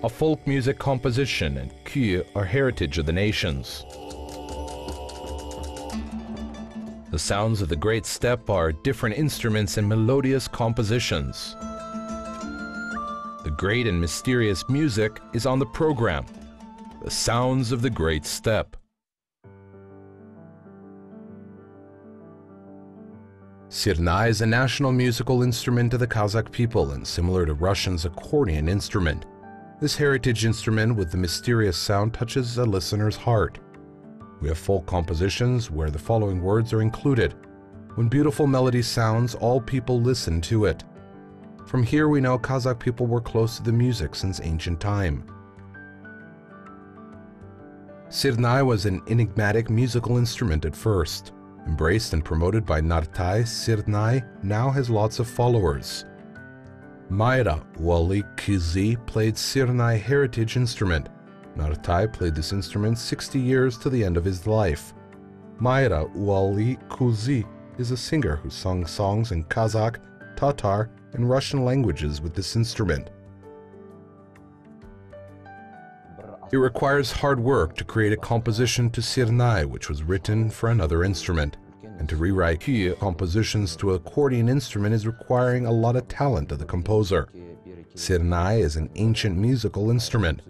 A folk music composition and kü are heritage of the nations. The sounds of the great steppe are different instruments and melodious compositions. The great and mysterious music is on the program. The sounds of the great steppe. Syrnai is a national musical instrument of the Kazakh people and similar to Russian's accordion instrument. This heritage instrument with the mysterious sound touches a listener's heart. We have folk compositions where the following words are included. When beautiful melody sounds, all people listen to it. From here we know Kazakh people were close to the music since ancient time. Syrnai was an enigmatic musical instrument at first. Embraced and promoted by Nartai, Syrnai now has lots of followers. Mayra Joly played Syrnai heritage instrument. Nartai played this instrument 60 years to the end of his life. Mayra Joly is a singer who sung songs in Kazakh, Tatar, and Russian languages with this instrument. It requires hard work to create a composition to Syrnai, which was written for another instrument, and to rewrite kü compositions to an accordion instrument is requiring a lot of talent of the composer. Syrnai is an ancient musical instrument.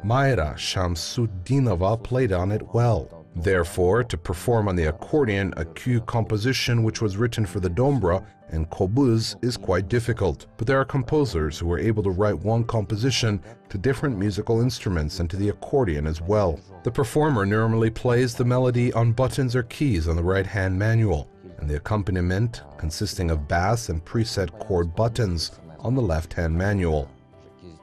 Mayra Shamsuddinova played on it well. Therefore, to perform on the accordion a kü composition which was written for the dombra and kobuz is quite difficult, but there are composers who are able to write one composition to different musical instruments and to the accordion as well. The performer normally plays the melody on buttons or keys on the right-hand manual, and the accompaniment consisting of bass and preset chord buttons on the left-hand manual.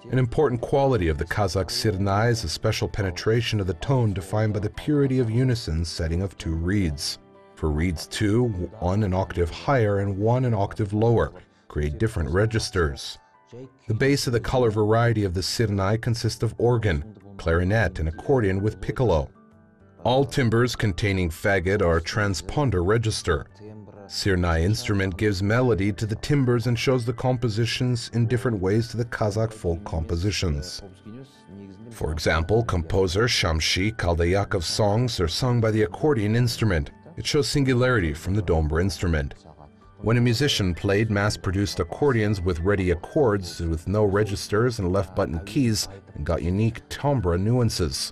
An important quality of the Kazakh Syrnai is a special penetration of the tone defined by the purity of unison setting of 2 reeds. For reeds 2, 1 an octave higher and 1 an octave lower, create different registers. The base of the color variety of the Syrnai consists of organ, clarinet, and accordion with piccolo. All timbres containing faggot are transponder register. Syrnai instrument gives melody to the timbres and shows the compositions in different ways to the Kazakh folk compositions. For example, composer Shamshi Kaldayakov songs are sung by the accordion instrument. It shows singularity from the dombra instrument. When a musician played mass-produced accordions with ready accords with no registers and left button keys and got unique timbre nuances.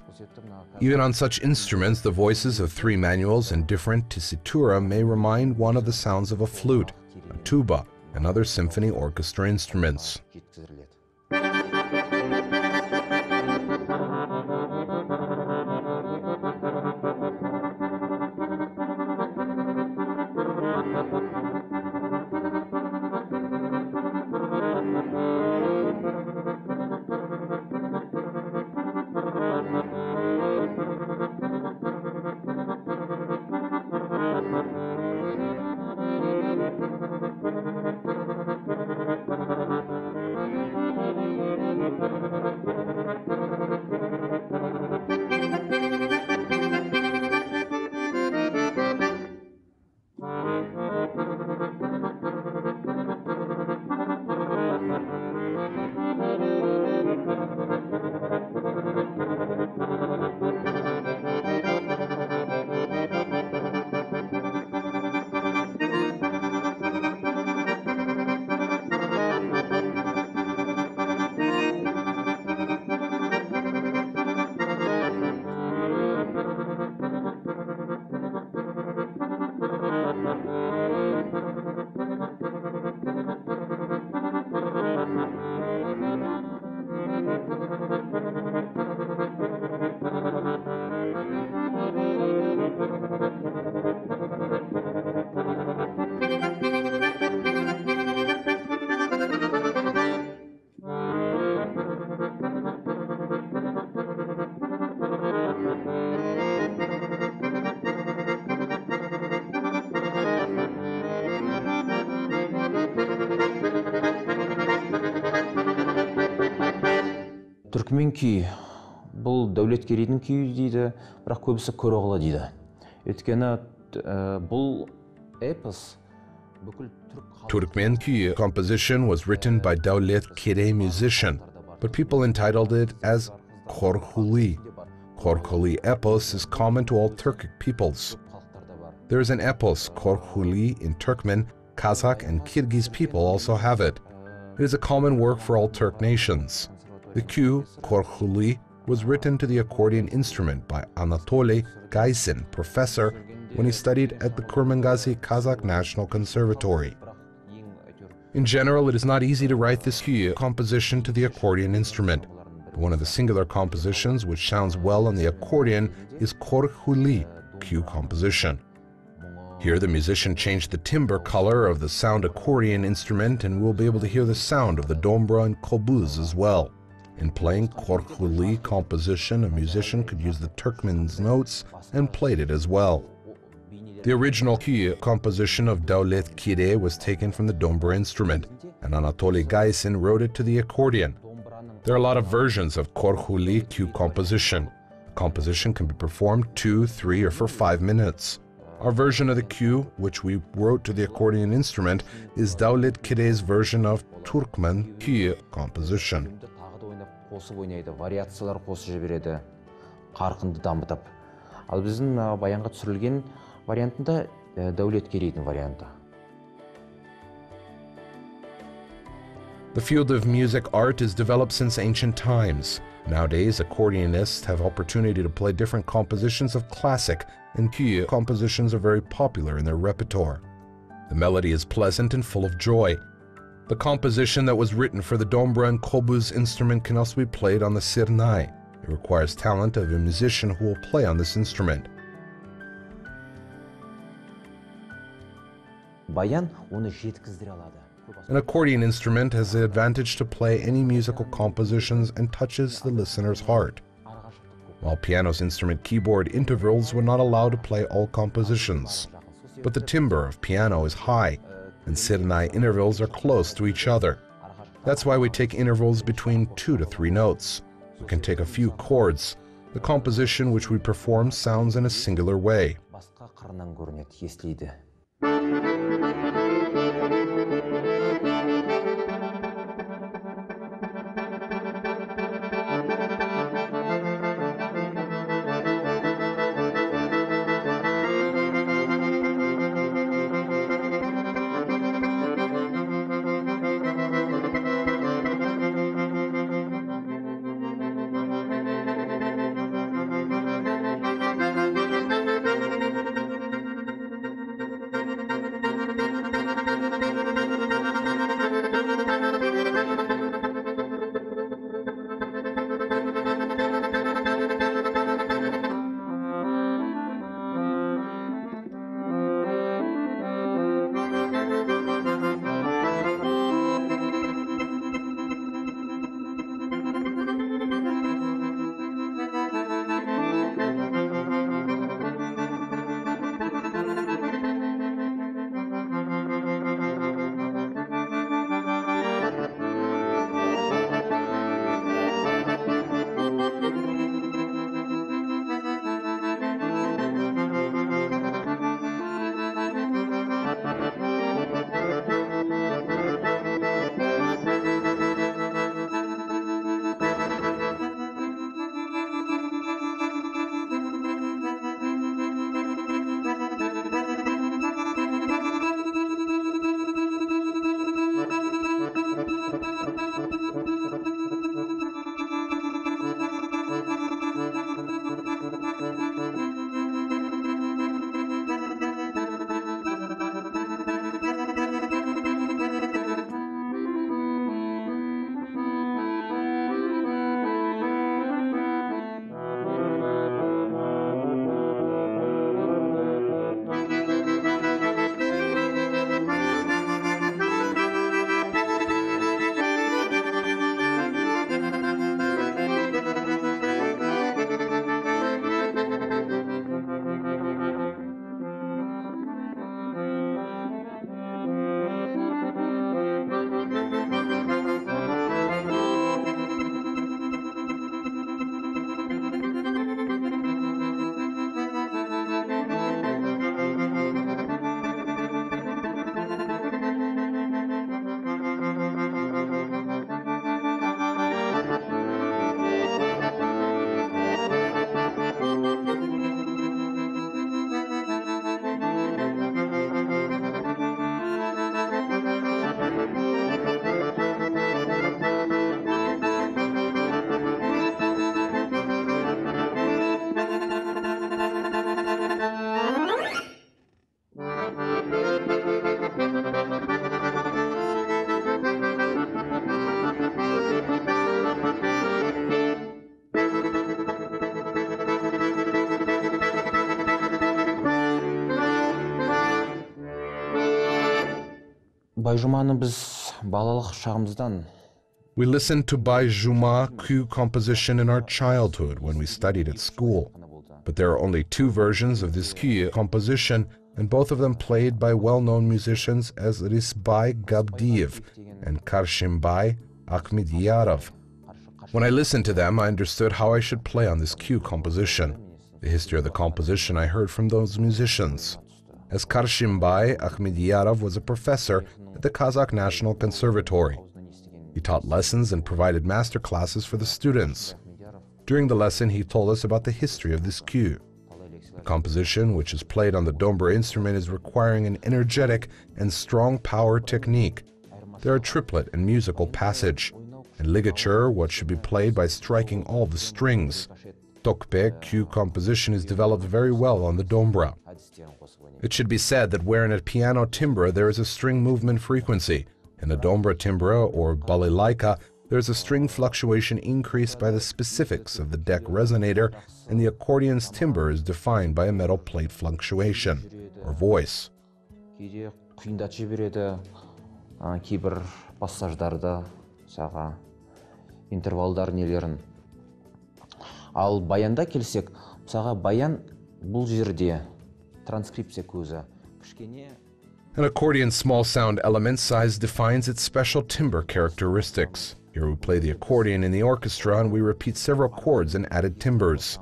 Even on such instruments, the voices of 3 manuals and different tessitura may remind one of the sounds of a flute, a tuba, and other symphony orchestra instruments. Түркмен күйі бұл дәулеткерейдің күйі дейді, бірақ көбісі көроғлы дейді. Өйткені бұл эпос Turkmen kü composition was written by Devlet Kere musician. but people entitled it as Korhuli. Korhuli epos is common to all Turkic peoples. There is an epos, Korhuli, in Turkmen, Kazakh, and Kyrgyz people also have it. It is a common work for all Turk nations. The cue, Korhuli, was written to the accordion instrument by Anatoly Gaisin, professor, when he studied at the Kurmangazi Kazakh National Conservatory. In general, it is not easy to write this cue composition to the accordion instrument. One of the singular compositions which sounds well on the accordion is Korhuli, cue composition. Here the musician changed the timbre color of the sound accordion instrument, and we'll be able to hear the sound of the dombra and kobuz as well. In playing Korhuli composition, a musician could use the Turkmen's notes and played it as well. The original cue composition of Devlet Kire was taken from the dombra instrument, and Anatoly Gaisin wrote it to the accordion. There are a lot of versions of Korhuli cue composition. The composition can be performed 2, 3, or for 5 minutes. Our version of the cue, which we wrote to the accordion instrument, is Devlet Kire's version of Turkmen cue composition. Қосып ойнайды, вариациялар қосып жібереді, қарқынды дамытып. Ал біздің баянға түсірілген вариантында Devlet Kire'дің варианты. The field of music art is developed since ancient times. Nowadays, accordionists have opportunity to play different compositions of classic, and cue compositions are very popular in their repertoire. The melody is pleasant and full of joy. The composition that was written for the dombra and kobuz instrument can also be played on the Syrnai. It requires talent of a musician who will play on this instrument. Баян оны жеткіздіре алады. An accordion instrument has the advantage to play any musical compositions and touches the listener's heart. While piano's instrument keyboard intervals would not allow to play all compositions. But the timbre of piano is high, and Syrnai intervals are close to each other. That's why we take intervals between 2 to 3 notes. We can take a few chords. The composition which we perform sounds in a singular way. Байжұманы біз балалық шағымыздан We listened to Bai Juma Q composition in our childhood when we studied at school. But there are only two versions of this Q composition, and both of them played by well-known musicians as Risbai Gabdiev and Karshimbai Akhmedyarov. When I listened to them, I understood how I should play on this Q composition. The history of the composition I heard from those musicians. As Karshimbai Akhmedyarov was a professor at the Kazakh National Conservatory. He taught lessons and provided master classes for the students. During the lesson, he told us about the history of this cue. The composition, which is played on the dombra instrument, is requiring an energetic and strong power technique. There are triplet and musical passage, and ligature, what should be played by striking all the strings. Tokpe cue composition is developed very well on the dombra. It should be said that where in a piano timbra there is a string movement frequency, in a dombra timbra or balalaika, there is a string fluctuation increased by the specifics of the deck resonator, and the accordion's timbre is defined by a metal plate fluctuation, or voice. Кейбір пассаждарды, интервалдар нелерін. Ал баянда келсек, баян бұл жерде транскрипция көзі кішкене. An accordion's small sound element size defines its special timbre characteristics. Here we play the accordion in the orchestra and we repeat several chords and added timbres.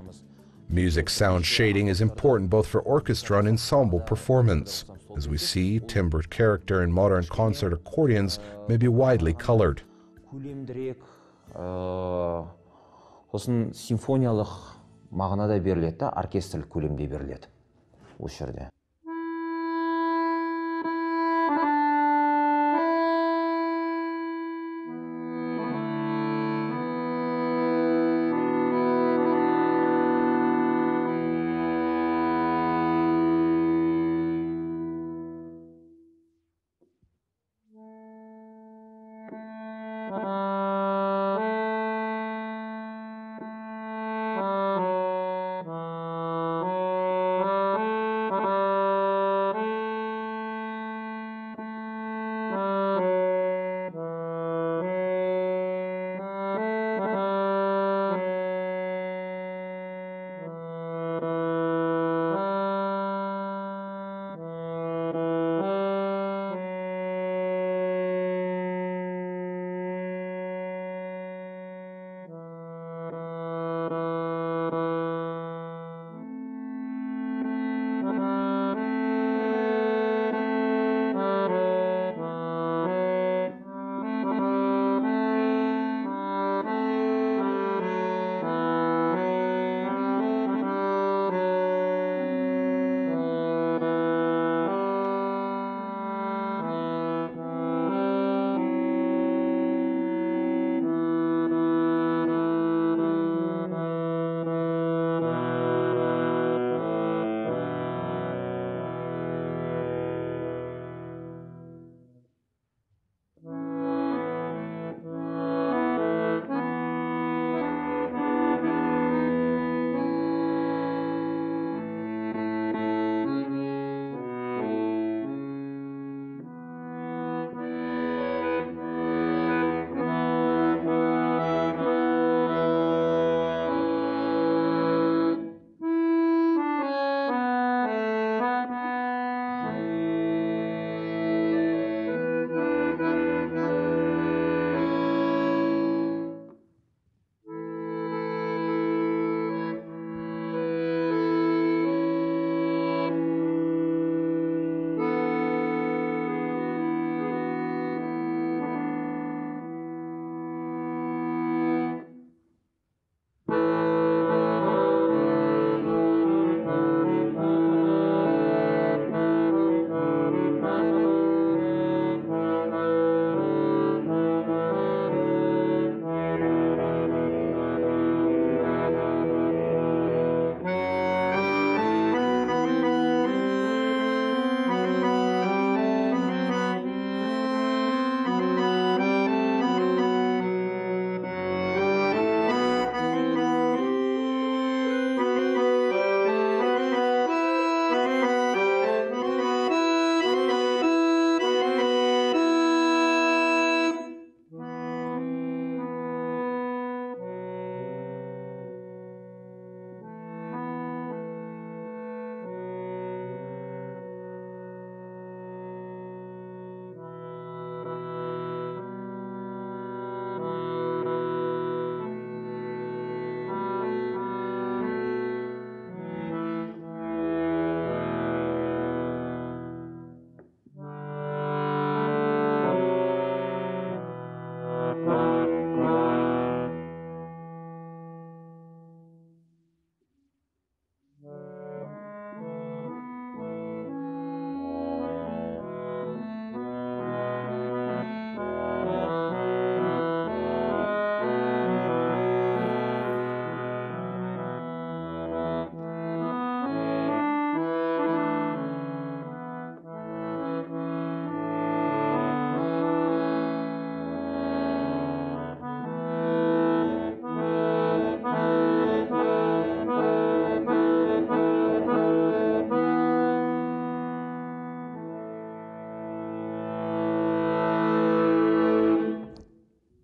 Music sound shading is important both for orchestra and ensemble performance. As we see, timbre character in modern concert accordions may be widely colored. Сосын симфониялық мағынада беріледі, оркестрлік көлемде беріледі осы жерде.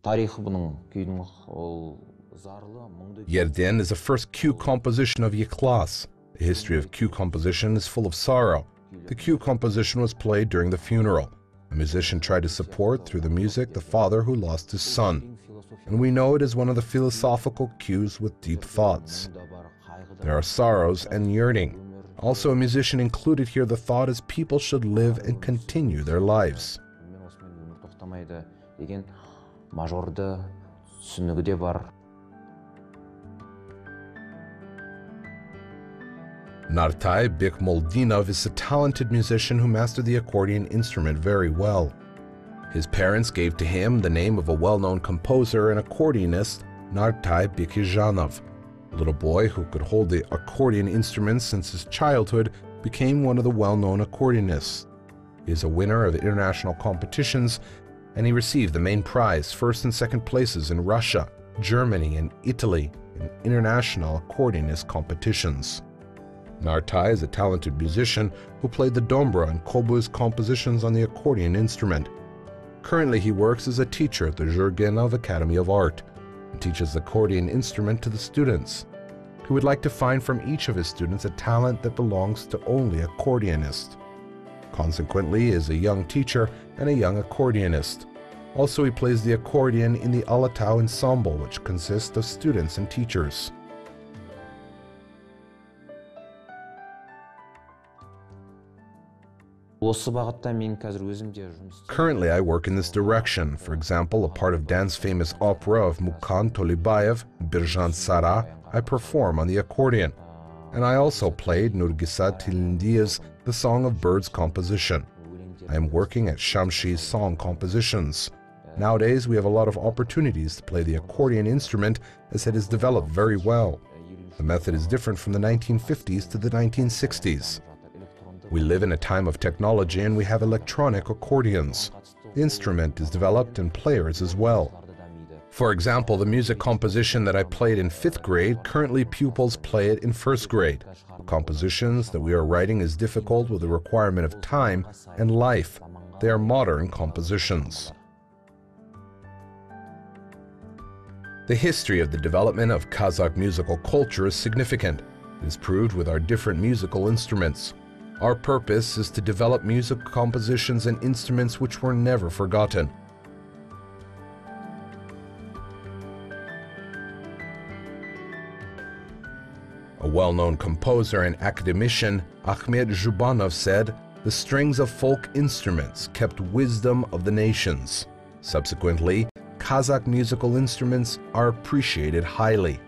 тарихы бұның күйдің ол зарлы мұңды. Yerden is the first cue composition of Yeklas. The history of cue composition is full of sorrow. The cue composition was played during the funeral. A musician tried to support through the music the father who lost his son. And we know it is one of the philosophical cues with deep thoughts. There are sorrows and yearning. Also, a musician included here the thought as people should live and continue their lives. Nartai Bekmoldinov is a talented musician who mastered the accordion instrument very well. His parents gave to him the name of a well-known composer and accordionist, Nartai Bekizhanov. A little boy who could hold the accordion instrument since his childhood became one of the well-known accordionists. He is a winner of international competitions, and he received the main prize, first and second places in Russia, Germany, and Italy in international accordionist competitions. Nartai is a talented musician who played the dombra and kobuz compositions on the accordion instrument. Currently, he works as a teacher at the Zhurgenov Academy of Art and teaches the accordion instrument to the students. He would like to find from each of his students a talent that belongs to only accordionist. Consequently, he is a young teacher and a young accordionist. Also, he plays the accordion in the Alatau ensemble, which consists of students and teachers. Currently, I work in this direction. For example, a part of Dan's famous opera of Mukan Tolibayev, Birjan Sara, I perform on the accordion. And I also played Nurgisat Tilindia's The Song of Birds composition. I am working at Shamshi's song compositions. Nowadays, we have a lot of opportunities to play the accordion instrument as it has developed very well. The method is different from the 1950s to the 1960s. We live in a time of technology and we have electronic accordions. The instrument is developed and players as well. For example, the music composition that I played in 5th grade, currently pupils play it in 1st grade. The compositions that we are writing is difficult with the requirement of time and life. They are modern compositions. The history of the development of Kazakh musical culture is significant. It is proved with our different musical instruments. Our purpose is to develop music compositions and instruments which were never forgotten. A well-known composer and academician, Ahmet Zhubanov, said, "The strings of folk instruments kept wisdom of the nations." Subsequently, Kazakh musical instruments are appreciated highly.